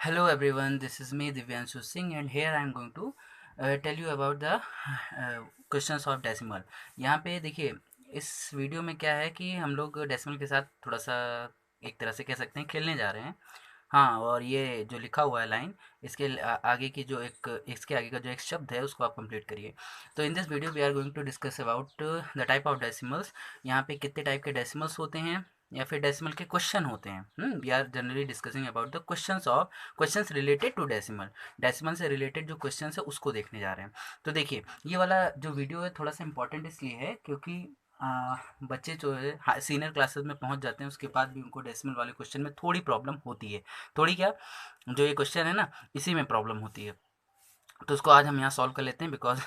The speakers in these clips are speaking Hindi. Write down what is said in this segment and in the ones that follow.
Hello everyone, this is me Divyanshu Singh and here I am going to tell you about the questions of decimal। यहाँ पे देखिए इस वीडियो में क्या है कि हम लोग डेसिमल के साथ थोड़ा सा एक तरह से कह सकते हैं खेलने जा रहे हैं। हाँ, और ये जो लिखा हुआ है लाइन इसके आगे की जो एक इसके आगे का जो एक शब्द है उसको आप कंप्लीट करिए। तो in this video we are going to discuss about the type of decimals. यहाँ पे कितने टाइप के डेसिमल्स होते हैं या फिर डेसिमल के क्वेश्चन होते हैं। We are generally discussing about the questions related to decimal. Decimal से रिलेटेड जो क्वेश्चंस है उसको देखने जा रहे हैं। तो देखिए ये वाला जो वीडियो है थोड़ा सा इंपॉर्टेंट इसलिए है क्योंकि बच्चे जो है सीनियर क्लासेस में पहुंच जाते हैं उसके बाद भी उनको डेसिमल वाले क्वेश्चन में थोड़ी प्रॉब्लम होती है। थोड़ी क्या, जो ये क्वेश्चन है ना इसी में प्रॉब्लम होती है। तो उसको आज हम यहाँ सॉल्व कर लेते हैं बिकॉज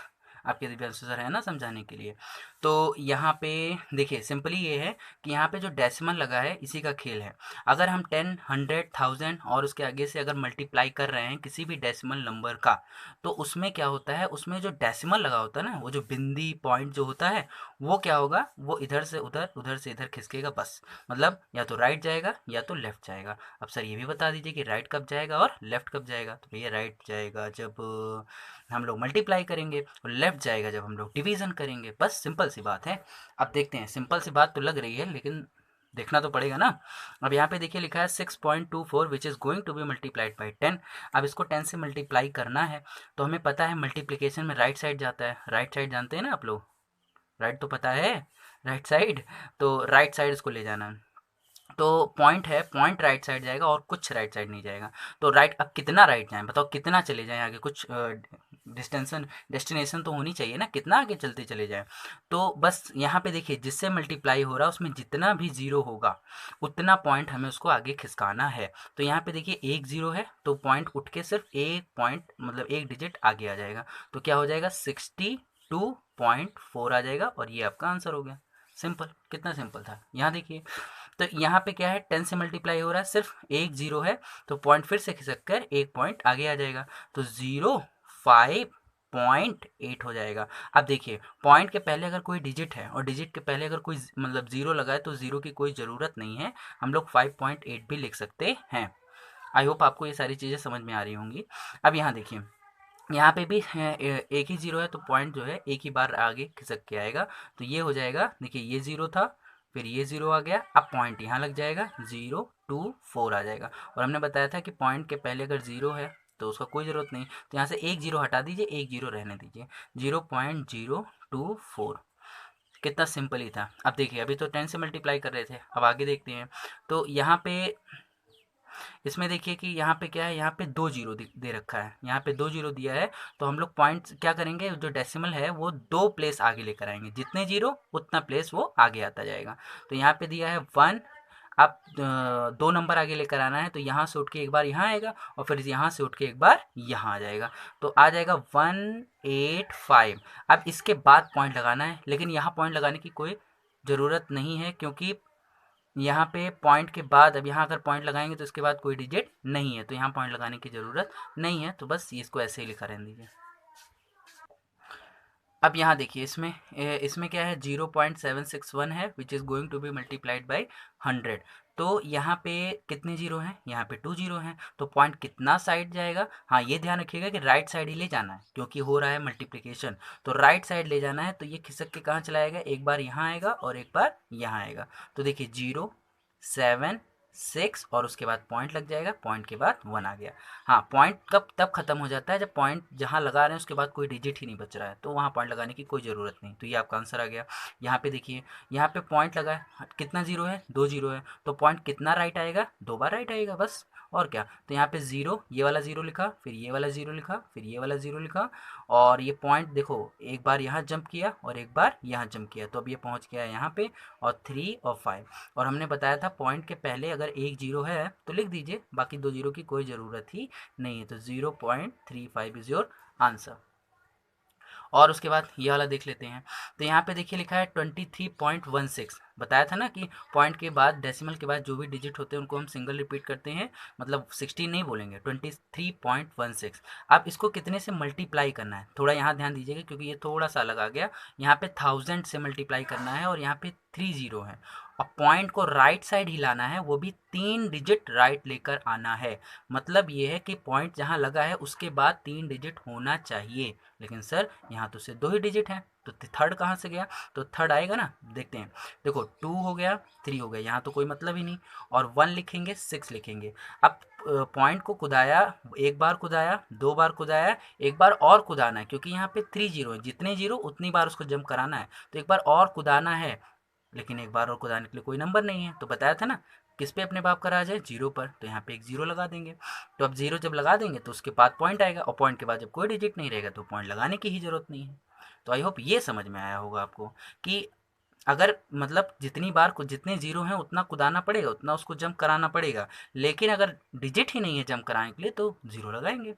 आपके दिव्यांशु सर है ना समझाने के लिए। तो यहाँ पे देखिए सिंपली ये है कि यहाँ पे जो डेसिमल लगा है इसी का खेल है। अगर हम 10, 100, 1000 और उसके आगे से अगर मल्टीप्लाई कर रहे हैं किसी भी डेसिमल नंबर का, तो उसमें क्या होता है, उसमें जो डेसिमल लगा होता है ना, वो जो बिंदी पॉइंट जो होता है वो क्या होगा, वो इधर से उधर उधर से इधर खिसकेगा बस। मतलब या तो राइट जाएगा या तो लेफ्ट जाएगा। अब सर ये भी बता दीजिए कि राइट कब जाएगा और लेफ्ट कब जाएगा। तो भैया राइट जाएगा जब हम लोग मल्टीप्लाई करेंगे और लेफ्ट जाएगा जब हम लोग डिवीज़न करेंगे। बस सिंपल सी बात है। अब देखते हैं, सिंपल सी बात तो लग रही है लेकिन देखना तो पड़ेगा ना। अब यहाँ पे देखिए लिखा है 6.24 which is going to be multiplied by 10। अब इसको 10 से मल्टीप्लाई करना है तो हमें पता है मल्टीप्लिकेशन में राइट साइड जाता है। राइट साइड जानते हैं ना आप लोग, राइट तो पता है, राइट साइड। तो राइट साइड इसको ले जाना है। तो पॉइंट है, पॉइंट राइट साइड जाएगा और कुछ राइट साइड नहीं जाएगा। तो राइट, अब कितना राइट जाएं बताओ, कितना चले जाएं आगे, कुछ डेस्टिनेशन तो होनी चाहिए ना, कितना आगे चलते चले जाएं। तो बस यहाँ पे देखिए जिससे मल्टीप्लाई हो रहा है उसमें जितना भी जीरो होगा उतना पॉइंट हमें उसको आगे खिसकाना है। तो यहाँ पे देखिए एक जीरो है तो पॉइंट उठ के सिर्फ एक पॉइंट मतलब एक डिजिट आगे आ जाएगा। तो क्या हो जाएगा, 62.4 आ जाएगा और ये आपका आंसर हो गया। सिंपल, कितना सिंपल था। यहाँ देखिए तो यहाँ पे क्या है, 10 से मल्टीप्लाई हो रहा है, सिर्फ एक जीरो है तो पॉइंट फिर से खिसक कर एक पॉइंट आगे आ जाएगा। तो 05.8 हो जाएगा। अब देखिए पॉइंट के पहले अगर कोई डिजिट है और डिजिट के पहले अगर कोई मतलब जीरो लगा है तो जीरो की कोई ज़रूरत नहीं है, हम लोग 5.8 भी लिख सकते हैं। आई होप आपको ये सारी चीज़ें समझ में आ रही होंगी। अब यहाँ देखिए यहाँ पे भी एक ही जीरो है तो पॉइंट जो है एक ही बार आगे खिसक के आएगा। तो ये हो जाएगा, देखिए ये जीरो था फिर ये जीरो आ गया, अब पॉइंट यहाँ लग जाएगा, 024 आ जाएगा। और हमने बताया था कि पॉइंट के पहले अगर जीरो है तो उसका कोई ज़रूरत नहीं, तो यहाँ से एक जीरो हटा दीजिए, एक जीरो रहने दीजिए, 0.024। कितना सिंपल ही था। अब देखिए अभी तो 10 से मल्टीप्लाई कर रहे थे, अब आगे देखते हैं। तो यहाँ पे इसमें देखिए कि यहाँ पे क्या है, यहाँ पे दो जीरो दे रखा है, यहाँ पे दो जीरो दिया है। तो हम लोग पॉइंट क्या करेंगे, जो डेसिमल है वो दो प्लेस आगे लेकर आएंगे, जितने जीरो उतना प्लेस वो आगे आता जाएगा। तो यहाँ पे दिया है 1, अब दो नंबर आगे लेकर आना है तो यहाँ से उठ के एक बार यहाँ आएगा और फिर यहाँ से उठ के एक बार यहाँ आ जाएगा। तो आ जाएगा 185। अब इसके बाद पॉइंट लगाना है, लेकिन यहाँ पॉइंट लगाने की कोई ज़रूरत नहीं है क्योंकि यहाँ पे पॉइंट के बाद, अब यहाँ अगर पॉइंट लगाएंगे तो इसके बाद कोई डिजिट नहीं है तो यहाँ पॉइंट लगाने की ज़रूरत नहीं है। तो बस इसको ऐसे ही लिखा रहने दीजिए। अब यहाँ देखिए इसमें क्या है, 0.761 है which is going to be multiplied by 100। तो यहाँ पे कितने जीरो हैं, यहाँ पे 2 जीरो हैं। तो पॉइंट कितना साइड जाएगा, हाँ ये ध्यान रखिएगा कि राइट साइड ही ले जाना है क्योंकि हो रहा है मल्टीप्लिकेशन। तो राइट साइड ले जाना है तो ये खिसक के कहाँ चला जाएगा, एक बार यहाँ आएगा और एक बार यहाँ आएगा। तो देखिए 0, 7, 6 और उसके बाद पॉइंट लग जाएगा, पॉइंट के बाद 1 आ गया। हाँ पॉइंट कब तब खत्म हो जाता है जब पॉइंट जहाँ लगा रहे हैं उसके बाद कोई डिजिट ही नहीं बच रहा है, तो वहाँ पॉइंट लगाने की कोई ज़रूरत नहीं। तो ये आपका आंसर आ गया। यहाँ पे देखिए यहाँ पे पॉइंट लगा है, कितना जीरो है, दो जीरो है। तो पॉइंट कितना राइट आएगा, दो बार राइट आएगा बस, और क्या। तो यहाँ पे जीरो, ये वाला जीरो लिखा, फिर ये वाला जीरो लिखा, फिर ये वाला जीरो लिखा। और ये पॉइंट देखो एक बार यहाँ जंप किया और एक बार यहाँ जंप किया, तो अब ये पहुँच गया यहाँ पे, और 3 और 5। और हमने बताया था पॉइंट के पहले अगर एक जीरो है तो लिख दीजिए, बाकी दो जीरो की कोई ज़रूरत ही नहीं है। तो 0.35 इज़ योर आंसर। और उसके बाद ये वाला देख लेते हैं। तो यहाँ पे देखिए लिखा है 23.16। बताया था ना कि पॉइंट के बाद डेसिमल के बाद जो भी डिजिट होते हैं उनको हम सिंगल रिपीट करते हैं, मतलब 16 नहीं बोलेंगे, 23.16। अब इसको कितने से मल्टीप्लाई करना है, थोड़ा यहाँ ध्यान दीजिएगा क्योंकि ये थोड़ा सा अलग आ गया। यहाँ पे 1000 से मल्टीप्लाई करना है और यहाँ पे 3 जीरो है। और पॉइंट को राइट साइड हिलाना है, वो भी 3 डिजिट राइट लेकर आना है। मतलब ये है कि पॉइंट जहाँ लगा है उसके बाद 3 डिजिट होना चाहिए, लेकिन सर यहाँ तो सिर्फ 2 ही डिजिट हैं, तो थर्ड कहाँ से गया? तो थर्ड आएगा ना, देखते हैं। देखो 2 हो गया, 3 हो गया, यहाँ तो कोई मतलब ही नहीं। और 1 लिखेंगे, 6 लिखेंगे। अब पॉइंट को कुदाया, एक बार कुदाया, 2 बार कुदाया, एक बार और कुदाना है, क्योंकि यहाँ पे 3 जीरो है, जितने जीरो उतनी बार उसको जंप कराना है, तो एक बार और कुदाना है। लेकिन एक बार और कुदाने के लिए कोई नंबर नहीं है, तो बताया था ना किस पे अपने बाप का राज है? जीरो पर, तो यहाँ पे एक जीरो लगा देंगे। तो अब जीरो जब लगा देंगे तो उसके बाद पॉइंट आएगा, और पॉइंट के बाद जब कोई डिजिट नहीं रहेगा तो पॉइंट लगाने की ही जरूरत नहीं है। तो आई होप ये समझ में आया होगा आपको कि अगर मतलब जितनी बार को जितने जीरो हैं उतना कुदाना पड़ेगा, उतना उसको जंप कराना पड़ेगा। लेकिन अगर डिजिट ही नहीं है जंप कराने के लिए तो जीरो लगाएंगे।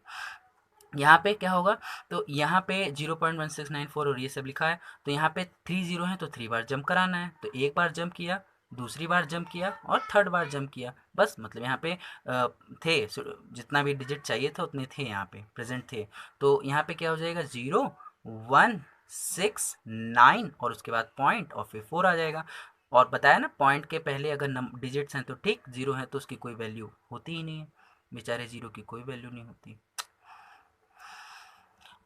यहाँ पे क्या होगा? तो यहाँ पे 0.1694 और ये सब लिखा है, तो यहाँ पे 3 जीरो है तो 3 बार जंप कराना है। तो एक बार जंप किया, दूसरी बार जंप किया और थर्ड बार जंप किया, बस। मतलब यहाँ पे थे जितना भी डिजिट चाहिए था उतने थे, यहाँ पे प्रेजेंट थे। तो यहाँ पे क्या हो जाएगा? 0 1 6 9 और उसके बाद पॉइंट और फिर 4 आ जाएगा। और बताया ना, पॉइंट के पहले अगर डिजिट्स हैं तो ठीक, जीरो है तो उसकी कोई वैल्यू होती ही नहीं है, बेचारे जीरो की कोई वैल्यू नहीं होती।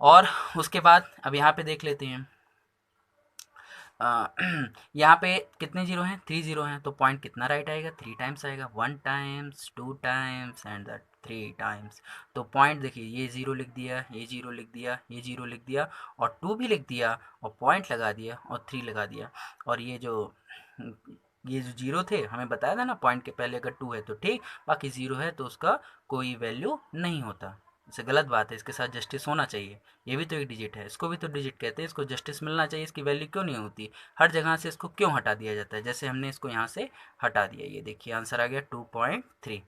और उसके बाद अब यहाँ पे देख लेते हैं। यहाँ पे कितने जीरो हैं? 3 जीरो हैं, तो पॉइंट कितना राइट आएगा? 3 टाइम्स आएगा, 1 times, 2 times and the 3 times. तो पॉइंट देखिए, ये जीरो लिख दिया, ये जीरो लिख दिया, ये जीरो लिख दिया, और 2 भी लिख दिया, और पॉइंट लगा दिया, और 3 लगा दिया। और ये जो जीरो थे, हमें बताया था ना पॉइंट के पहले अगर 2 है तो ठीक, बाकी जीरो है तो उसका कोई वैल्यू नहीं होता। इसे गलत बात है, इसके साथ जस्टिस होना चाहिए। ये भी तो एक डिजिट है, इसको भी तो डिजिट कहते हैं, इसको जस्टिस मिलना चाहिए। इसकी वैल्यू क्यों नहीं होती? हर जगह से इसको क्यों हटा दिया जाता है? जैसे हमने इसको यहाँ से हटा दिया, ये देखिए आंसर आ गया 2.3।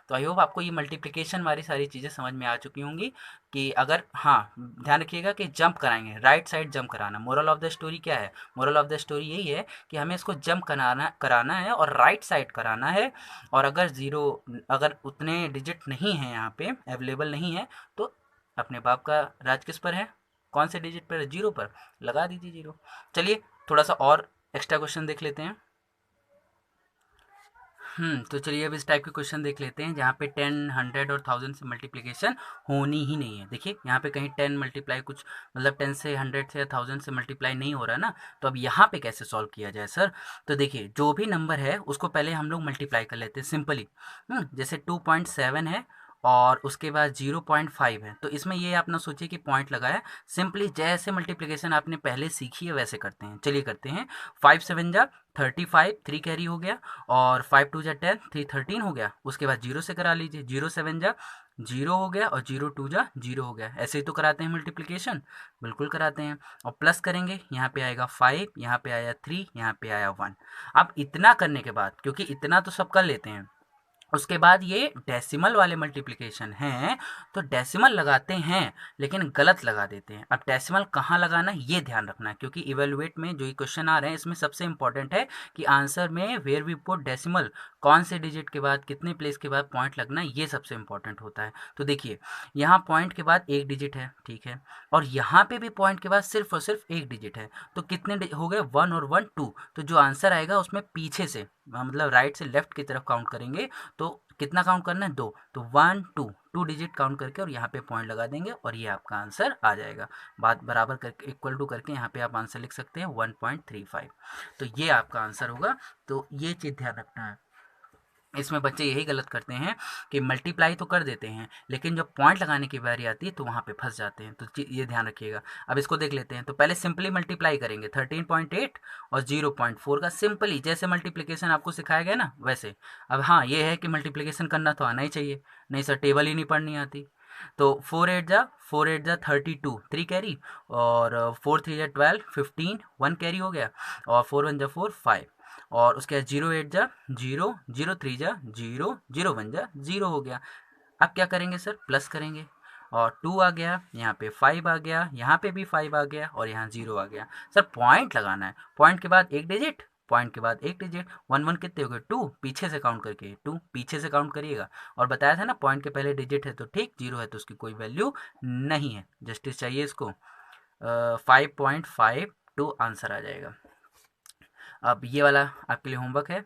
तो आई होप आपको ये मल्टीप्लिकेशन वाली सारी चीज़ें समझ में आ चुकी होंगी कि अगर, हाँ ध्यान रखिएगा कि जंप कराएंगे, राइट साइड जंप कराना। मोरल ऑफ द स्टोरी क्या है? मोरल ऑफ द स्टोरी यही है कि हमें इसको जंप कराना कराना है और राइट साइड कराना है। और अगर उतने डिजिट नहीं हैं यहाँ पे अवेलेबल नहीं है, तो अपने बाप का राज किस पर है? कौन से डिजिट पर है? जीरो पर, लगा दीजिए जीरो। चलिए थोड़ा सा और एक्स्ट्रा क्वेश्चन देख लेते हैं। तो चलिए अब इस टाइप के क्वेश्चन देख लेते हैं जहाँ पे 10, 100 और 1000 से मल्टीप्लिकेशन होनी ही नहीं है। देखिए यहाँ पे कहीं 10 मल्टीप्लाई कुछ मतलब 10 से 100 से या 1000 से मल्टीप्लाई नहीं हो रहा ना, तो अब यहाँ पे कैसे सॉल्व किया जाए सर? तो देखिए जो भी नंबर है उसको पहले हम लोग मल्टीप्लाई कर लेते हैं सिंपली। जैसे 2.7 है और उसके बाद 0.5 है, तो इसमें ये आप ना सोचिए कि पॉइंट लगाया, सिंपली जैसे मल्टीप्लिकेशन आपने पहले सीखी है वैसे करते हैं। चलिए करते हैं। 5 7 जा 35, 3 कैरी हो गया, और 5 2 जा 10, 3 13 हो गया। उसके बाद जीरो से करा लीजिए, 0 7 जा 0 हो गया, और 0 2 जा 0 हो गया। ऐसे ही तो कराते हैं मल्टीप्लिकेशन, बिल्कुल कराते हैं। और प्लस करेंगे, यहाँ पे आएगा 5, यहाँ पे आया 3, यहाँ पे आया 1। अब इतना करने के बाद, क्योंकि इतना तो सब कर लेते हैं, उसके बाद ये डेसिमल वाले मल्टीप्लिकेशन हैं, तो डेसिमल लगाते हैं लेकिन गलत लगा देते हैं। अब डेसिमल कहाँ लगाना है ये ध्यान रखना है, क्योंकि इवेलुएट में जो ये क्वेश्चन आ रहे हैं इसमें सबसे इंपॉर्टेंट है कि आंसर में वेयर वी पुट डेसिमल, कौन से डिजिट के बाद कितने प्लेस के बाद पॉइंट लगना है, ये सबसे इंपॉर्टेंट होता है। तो देखिए यहाँ पॉइंट के बाद एक डिजिट है, ठीक है, और यहाँ पे भी पॉइंट के बाद सिर्फ और सिर्फ एक डिजिट है, तो कितने हो गए? 1 और 1 2। तो जो आंसर आएगा उसमें पीछे से मतलब राइट से लेफ्ट की तरफ काउंट करेंगे, तो कितना काउंट करना है? 2। तो 1 2 2 डिजिट काउंट करके और यहाँ पे पॉइंट लगा देंगे और ये आपका आंसर आ जाएगा। बात बराबर करके इक्वल टू करके यहाँ पे आप आंसर लिख सकते हैं 1.35। तो ये आपका आंसर होगा। तो ये चीज़ ध्यान रखना है। इसमें बच्चे यही गलत करते हैं कि मल्टीप्लाई तो कर देते हैं लेकिन जब पॉइंट लगाने की बारी आती है तो वहाँ पे फंस जाते हैं, तो ये ध्यान रखिएगा। अब इसको देख लेते हैं। तो पहले सिंपली मल्टीप्लाई करेंगे 13.8 और 0.4 का, सिंपली जैसे मल्टीप्लिकेशन आपको सिखाया गया ना वैसे। अब हाँ ये है कि मल्टीप्लिकेशन करना तो आना ही चाहिए, नहीं सर टेबल ही नहीं पढ़नी आती। तो 4 8 जा 32, 3 कैरी, और 4 3 जा 12, 15, 1 कैरी हो गया, और 4 1 जा 4 5, और उसके बाद 0 8 जा 0, 0 3 जा 0, 0 1 जा 0 हो गया। अब क्या करेंगे सर? प्लस करेंगे, और 2 आ गया, यहाँ पे 5 आ गया, यहाँ पे भी 5 आ गया, और यहाँ 0 आ गया। सर पॉइंट लगाना है, पॉइंट के बाद एक डिजिट, पॉइंट के बाद एक डिजिट। 1 1 कितने हो गए? 2, पीछे से काउंट करके 2 पीछे से काउंट करिएगा। और बताया था ना पॉइंट के पहले डिजिट है तो ठीक, 0 है तो उसकी कोई वैल्यू नहीं है, जस्टिस चाहिए इसको। 5.52 आंसर आ जाएगा। अब ये वाला आपके लिए होमवर्क है,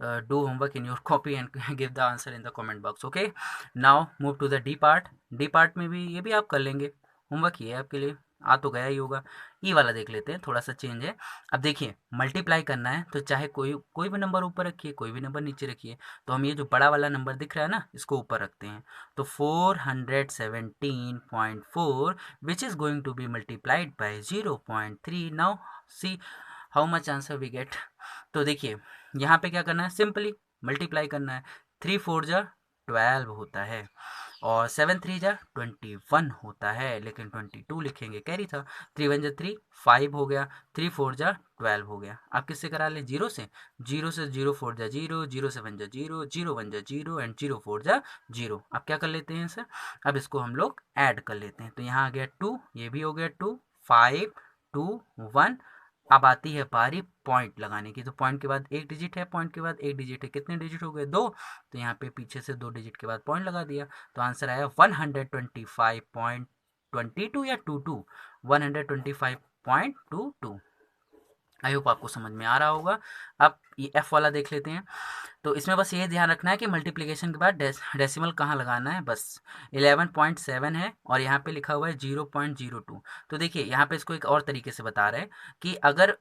do homework in your copy and give the answer in the comment box. Okay, now move to the D part. D part में भी ये भी आप कर लेंगे, होमवर्क ही है आपके लिए, आ तो गया ही होगा। ई वाला देख लेते हैं, थोड़ा सा चेंज है। अब देखिए मल्टीप्लाई करना है तो चाहे कोई कोई भी नंबर ऊपर रखिए, कोई भी नंबर नीचे रखिए। तो हम ये जो बड़ा वाला नंबर दिख रहा है ना, इसको ऊपर रखते हैं। तो 417.4 which is going to be multiplied by 0.3। Now see how much answer we get. तो देखिए यहाँ पे क्या करना है, सिंपली मल्टीप्लाई करना है। 3 4 जा 12 होता है, और 7 3 जा 21 होता है, लेकिन 22 लिखेंगे, कैरी था। 3 1 जा 3 5 हो गया, 3 4 जा 12 हो गया। आप किससे करा लें, जीरो से। 0 4 जा 0, 0 7 जा 0, 0 1 जा 0 एंड 0 4 जा 0। अब क्या कर लेते हैं सर, अब इसको हम लोग ऐड कर लेते हैं। तो यहाँ आ गया 2, ये भी हो गया 2, 5 2 1। अब आती है बारी पॉइंट लगाने की। तो पॉइंट के बाद एक डिजिट है, पॉइंट के बाद एक डिजिट है, कितने डिजिट हो गए, 2। तो यहाँ पे पीछे से 2 डिजिट के बाद पॉइंट लगा दिया, तो आंसर आया 125.22 या 22, 125.22। आई होप आपको समझ में आ रहा होगा। अब ये एफ वाला देख लेते हैं। तो इसमें बस ये ध्यान रखना है कि मल्टीप्लिकेशन के बाद डेसिमल कहाँ लगाना है, बस 11.7 है और यहाँ पे लिखा हुआ है 0.02। तो देखिए यहाँ पे इसको एक और तरीके से बता रहे हैं कि अगर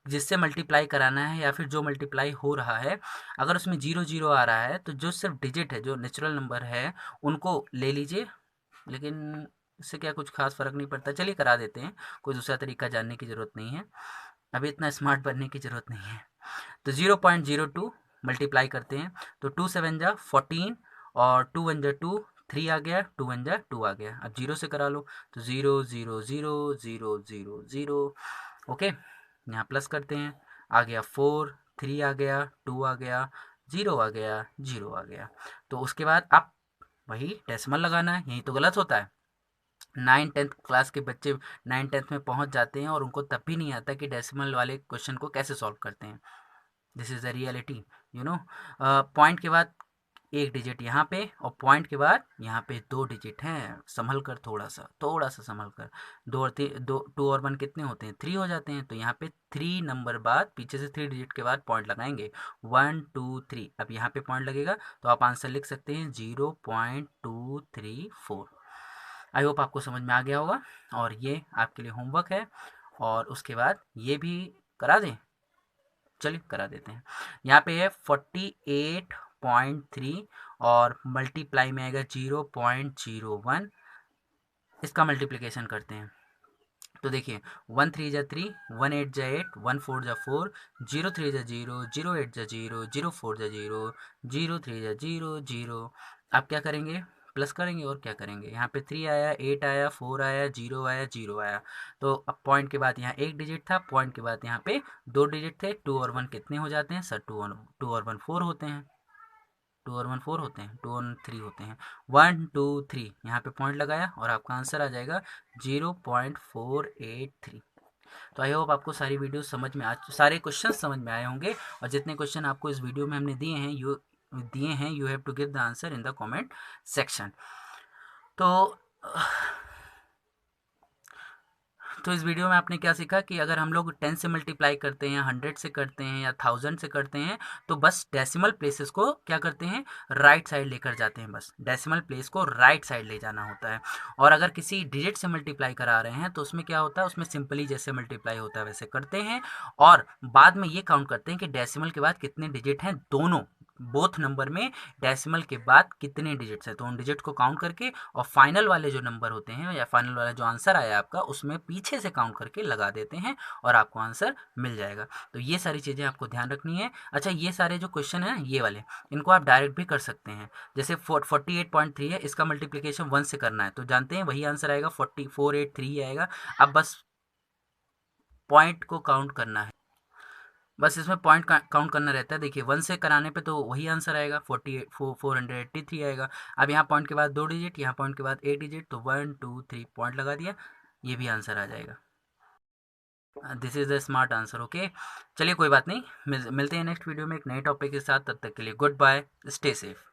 जिससे मल्टीप्लाई कराना है या फिर जो मल्टीप्लाई हो रहा है, अगर उसमें 0 0 आ रहा है तो जो सिर्फ डिजिट है, जो नेचुरल नंबर है, उनको ले लीजिए। लेकिन इससे क्या कुछ खास फर्क नहीं पड़ता, चलिए करा देते हैं, कोई दूसरा तरीका जानने की ज़रूरत नहीं है, अभी इतना स्मार्ट बनने की ज़रूरत नहीं है। तो 0.02 मल्टीप्लाई करते हैं, तो 2 7 जा 14 और 2 1 जा 2, 3 आ गया, 2 1 जा 2 आ गया। अब जीरो से करा लो, तो 0 0 0 0 0 0। ओके, यहाँ प्लस करते हैं, आ गया 4, 3 आ गया, 2 आ गया, 0 आ गया, 0 आ गया। तो उसके बाद आप वही डेसिमल लगाना है, यही तो गलत होता है। 9 10th क्लास के बच्चे 9 10th में पहुंच जाते हैं और उनको तब भी नहीं आता कि डेसिमल वाले क्वेश्चन को कैसे सॉल्व करते हैं। This is the reality, you know. Point के बाद एक डिजिट यहाँ पे और पॉइंट के बाद यहाँ पे 2 डिजिट हैं, संभल कर, थोड़ा सा संभल कर। 2 और 2 और 1 कितने होते हैं, 3 हो जाते हैं। तो यहाँ पे 3 नंबर बाद पीछे से 3 डिजिट के बाद पॉइंट लगाएंगे, 1 2 3। अब यहाँ पे पॉइंट लगेगा तो आप आंसर लिख सकते हैं 0.234। आई होप आपको समझ में आ गया होगा, और ये आपके लिए होमवर्क है। और उसके बाद ये भी करा दें, चलिए करा देते हैं। यहाँ पे है 48.3 और मल्टीप्लाई में आएगा 0.01। इसका मल्टीप्लिकेशन करते हैं, तो देखिए 1 3 जा 3, 1 8 जा 8, 1 4 जा 4, 0 3 जा 0, 0 8 जा 0, 0 4 जा 0, 0 3 जा 0 0। आप क्या करेंगे, प्लस करेंगे और क्या करेंगे। यहाँ पे 3 आया, 8 आया, 4 आया, 0 आया, 0 आया। तो अब पॉइंट के बाद यहाँ एक डिजिट था, पॉइंट के बाद यहाँ पे 2 डिजिट थे। 2 और 1 कितने हो जाते हैं सर, 2 और 1 4 होते हैं, 2 और 1 4 होते हैं, 2 और 3 होते हैं। 1 2 3 यहाँ पे पॉइंट लगाया और आपका आंसर आ जाएगा 0.483। तो आई होप आपको सारी वीडियो समझ में सारे क्वेश्चन समझ में आए होंगे, और जितने क्वेश्चन आपको इस वीडियो में हमने दिए हैं you have to give the answer in the comment section. तो इस वीडियो में आपने क्या सीखा कि अगर हम लोग 10 से मल्टीप्लाई करते हैं, 100 से करते हैं या 1000 से करते हैं, तो बस डेसिमल प्लेसेस को क्या करते हैं, राइट साइड लेकर जाते हैं। बस डेसिमल प्लेस को राइट साइड ले जाना होता है। और अगर किसी डिजिट से मल्टीप्लाई करा रहे हैं तो उसमें क्या होता है, उसमें सिंपली जैसे मल्टीप्लाई होता है वैसे करते हैं, और बाद में ये काउंट करते हैं कि डेसिमल के बाद कितने डिजिट हैं, दोनों बोथ नंबर में डेसिमल के बाद कितने डिजिट्स हैं, तो उन डिजिट को काउंट करके और फाइनल वाले जो नंबर होते हैं या फाइनल वाला जो आंसर आया आपका, उसमें पीछे से काउंट करके लगा देते हैं और आपको आंसर मिल जाएगा। तो ये सारी चीज़ें आपको ध्यान रखनी है। अच्छा, ये सारे जो क्वेश्चन हैं ये वाले, इनको आप डायरेक्ट भी कर सकते हैं। जैसे 48.3 है, इसका मल्टीप्लिकेशन 1 से करना है, तो जानते हैं वही आंसर आएगा, 483 आएगा। अब बस पॉइंट को काउंट करना है, बस इसमें पॉइंट काउंट करना रहता है। देखिए 1 से कराने पे तो वही आंसर आएगा, 483 आएगा। अब यहाँ पॉइंट के बाद 2 डिजिट, यहाँ पॉइंट के बाद 1 डिजिट, तो 1 2 3 पॉइंट लगा दिया, ये भी आंसर आ जाएगा। This is the smart answer. Okay, चलिए कोई बात नहीं, मिलते हैं नेक्स्ट वीडियो में एक नए टॉपिक के साथ। तब तक के लिए गुड बाय, स्टे सेफ।